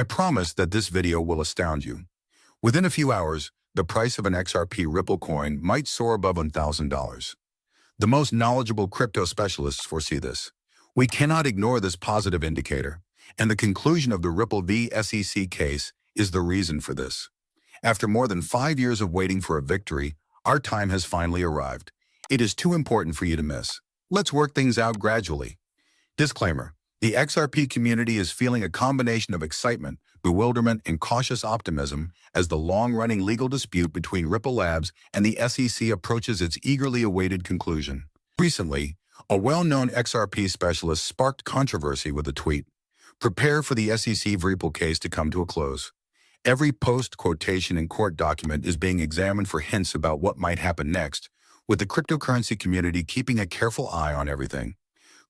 I promise that this video will astound you. Within a few hours, the price of an XRP Ripple coin might soar above $1,000. The most knowledgeable crypto specialists foresee this. We cannot ignore this positive indicator, and the conclusion of the Ripple v. SEC case is the reason for this. After more than 5 years of waiting for a victory, our time has finally arrived. It is too important for you to miss. Let's work things out gradually. Disclaimer: the XRP community is feeling a combination of excitement, bewilderment, and cautious optimism as the long-running legal dispute between Ripple Labs and the SEC approaches its eagerly awaited conclusion. Recently, a well-known XRP specialist sparked controversy with a tweet: "Prepare for the SEC Ripple case to come to a close." Every post, quotation, and court document is being examined for hints about what might happen next, with the cryptocurrency community keeping a careful eye on everything.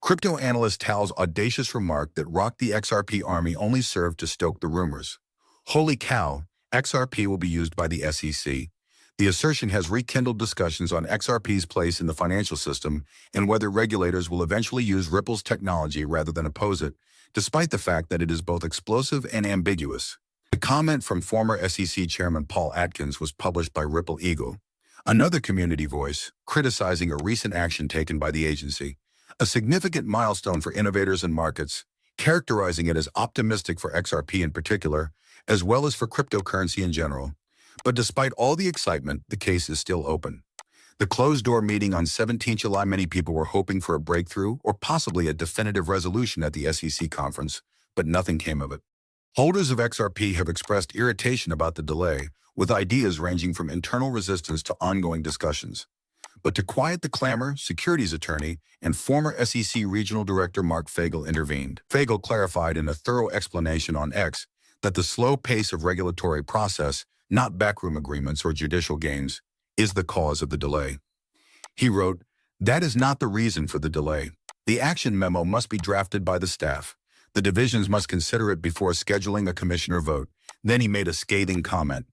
Crypto analyst Tal's audacious remark that rocked the XRP army only served to stoke the rumors. Holy cow, XRP will be used by the SEC. The assertion has rekindled discussions on XRP's place in the financial system and whether regulators will eventually use Ripple's technology rather than oppose it, despite the fact that it is both explosive and ambiguous. The comment from former SEC Chairman Paul Atkins was published by Ripple Eagle, another community voice, criticizing a recent action taken by the agency, a significant milestone for innovators and markets, characterizing it as optimistic for XRP in particular, as well as for cryptocurrency in general. But despite all the excitement, the case is still open. The closed-door meeting on 17 July, many people were hoping for a breakthrough or possibly a definitive resolution at the SEC conference, but nothing came of it. Holders of XRP have expressed irritation about the delay, with ideas ranging from internal resistance to ongoing discussions. But to quiet the clamor, securities attorney and former SEC Regional Director Mark Fagel intervened. Fagel clarified in a thorough explanation on X that the slow pace of regulatory process, not backroom agreements or judicial gains, is the cause of the delay. He wrote, "That is not the reason for the delay. The action memo must be drafted by the staff. The divisions must consider it before scheduling a commissioner vote." Then he made a scathing comment: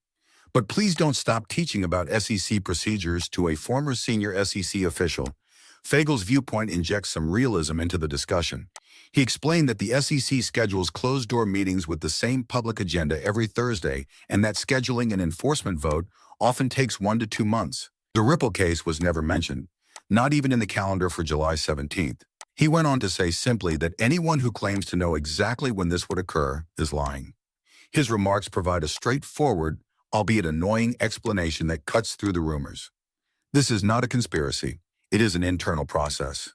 "But please don't stop teaching about SEC procedures," to a former senior SEC official. Fagel's viewpoint injects some realism into the discussion. He explained that the SEC schedules closed-door meetings with the same public agenda every Thursday, and that scheduling an enforcement vote often takes 1 to 2 months. The Ripple case was never mentioned, not even in the calendar for July 17th. He went on to say simply that anyone who claims to know exactly when this would occur is lying. His remarks provide a straightforward, albeit annoying, explanation that cuts through the rumors. This is not a conspiracy. It is an internal process.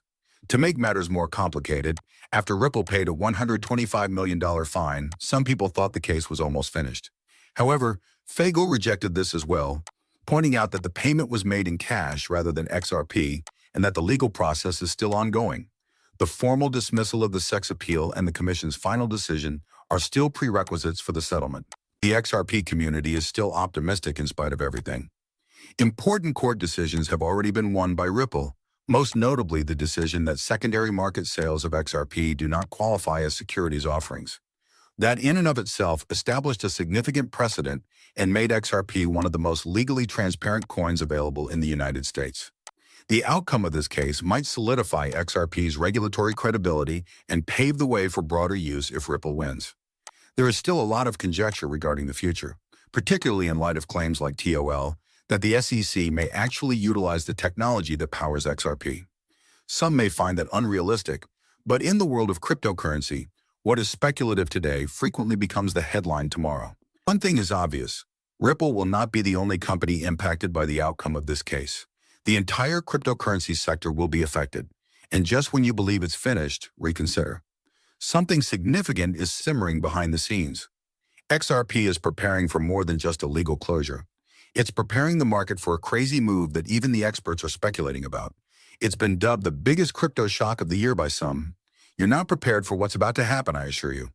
To make matters more complicated, after Ripple paid a $125 million fine, some people thought the case was almost finished. However, Fagel rejected this as well, pointing out that the payment was made in cash rather than XRP and that the legal process is still ongoing. The formal dismissal of the SEC appeal and the Commission's final decision are still prerequisites for the settlement. The XRP community is still optimistic in spite of everything. Important court decisions have already been won by Ripple, most notably the decision that secondary market sales of XRP do not qualify as securities offerings. That in and of itself established a significant precedent and made XRP one of the most legally transparent coins available in the United States. The outcome of this case might solidify XRP's regulatory credibility and pave the way for broader use if Ripple wins. There is still a lot of conjecture regarding the future, particularly in light of claims like TOL, that the SEC may actually utilize the technology that powers XRP. Some may find that unrealistic, but in the world of cryptocurrency, what is speculative today frequently becomes the headline tomorrow. One thing is obvious: Ripple will not be the only company impacted by the outcome of this case. The entire cryptocurrency sector will be affected, and just when you believe it's finished, reconsider. Something significant is simmering behind the scenes. XRP is preparing for more than just a legal closure. It's preparing the market for a crazy move that even the experts are speculating about. It's been dubbed the biggest crypto shock of the year by some. You're not prepared for what's about to happen, I assure you.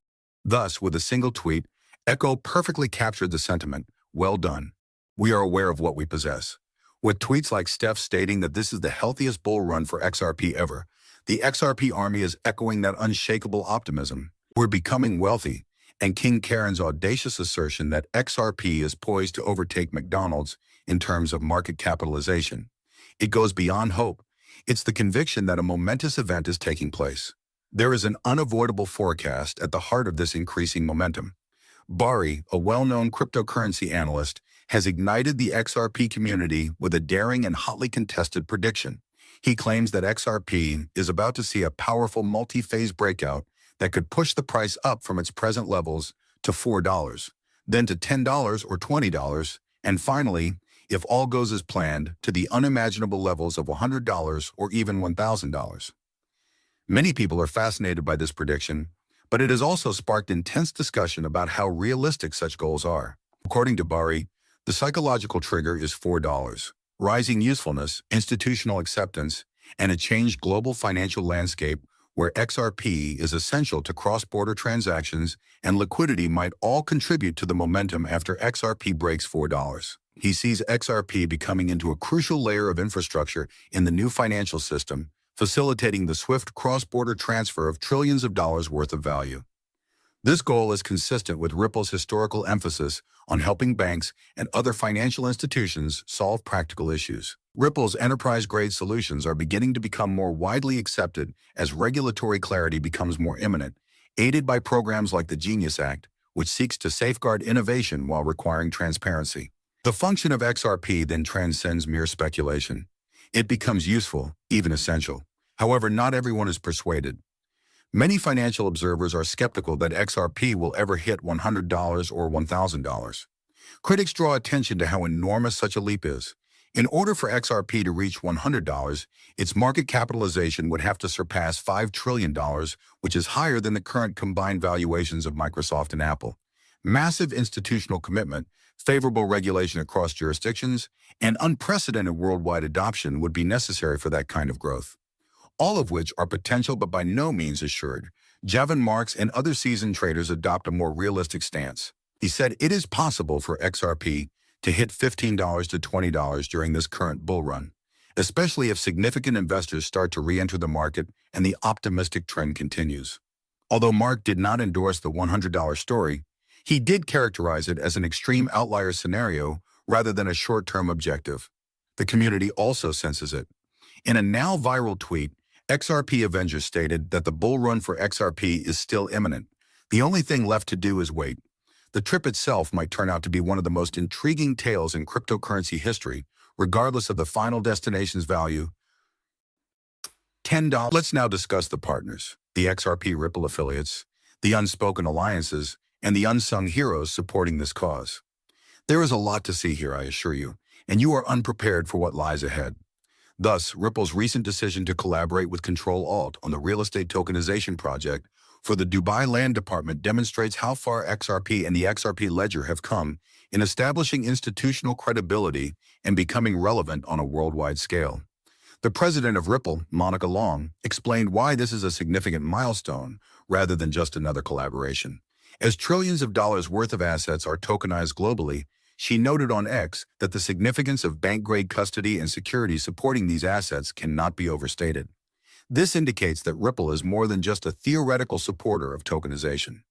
Thus, with a single tweet, Echo perfectly captured the sentiment: well done. We are aware of what we possess. With tweets like Steph stating that this is the healthiest bull run for XRP ever, the XRP army is echoing that unshakable optimism. We're becoming wealthy, and King Karen's audacious assertion that XRP is poised to overtake McDonald's in terms of market capitalization. It goes beyond hope. It's the conviction that a momentous event is taking place. There is an unavoidable forecast at the heart of this increasing momentum. Bari, a well-known cryptocurrency analyst, has ignited the XRP community with a daring and hotly contested prediction. He claims that XRP is about to see a powerful multi-phase breakout that could push the price up from its present levels to $4, then to $10 or $20, and finally, if all goes as planned, to the unimaginable levels of $100 or even $1,000. Many people are fascinated by this prediction, but it has also sparked intense discussion about how realistic such goals are. According to Bari, the psychological trigger is $4, rising usefulness, institutional acceptance, and a changed global financial landscape where XRP is essential to cross-border transactions and liquidity might all contribute to the momentum after XRP breaks $4. He sees XRP becoming into a crucial layer of infrastructure in the new financial system, facilitating the swift cross-border transfer of trillions of dollars worth of value. This goal is consistent with Ripple's historical emphasis on helping banks and other financial institutions solve practical issues. Ripple's enterprise-grade solutions are beginning to become more widely accepted as regulatory clarity becomes more imminent, aided by programs like the Genius Act, which seeks to safeguard innovation while requiring transparency. The function of XRP then transcends mere speculation. It becomes useful, even essential. However, not everyone is persuaded. Many financial observers are skeptical that XRP will ever hit $100 or $1,000. Critics draw attention to how enormous such a leap is. In order for XRP to reach $100, its market capitalization would have to surpass $5 trillion, which is higher than the current combined valuations of Microsoft and Apple. Massive institutional commitment, favorable regulation across jurisdictions, and unprecedented worldwide adoption would be necessary for that kind of growth. All of which are potential but by no means assured. Javon Marks and other seasoned traders adopt a more realistic stance. He said it is possible for XRP to hit $15 to $20 during this current bull run, especially if significant investors start to re-enter the market and the optimistic trend continues. Although Mark did not endorse the $100 story, he did characterize it as an extreme outlier scenario rather than a short-term objective. The community also senses it. In a now viral tweet, XRP Avenger stated that the bull run for XRP is still imminent. The only thing left to do is wait. The trip itself might turn out to be one of the most intriguing tales in cryptocurrency history, regardless of the final destination's value. $10. Let's now discuss the partners, the XRP Ripple affiliates, the unspoken alliances, and the unsung heroes supporting this cause. There is a lot to see here, I assure you, and you are unprepared for what lies ahead. Thus, Ripple's recent decision to collaborate with Control Alt on the real estate tokenization project for the Dubai Land Department demonstrates how far XRP and the XRP Ledger have come in establishing institutional credibility and becoming relevant on a worldwide scale. The president of Ripple, Monica Long, explained why this is a significant milestone rather than just another collaboration. As trillions of dollars worth of assets are tokenized globally, she noted on X that the significance of bank-grade custody and security supporting these assets cannot be overstated. This indicates that Ripple is more than just a theoretical supporter of tokenization.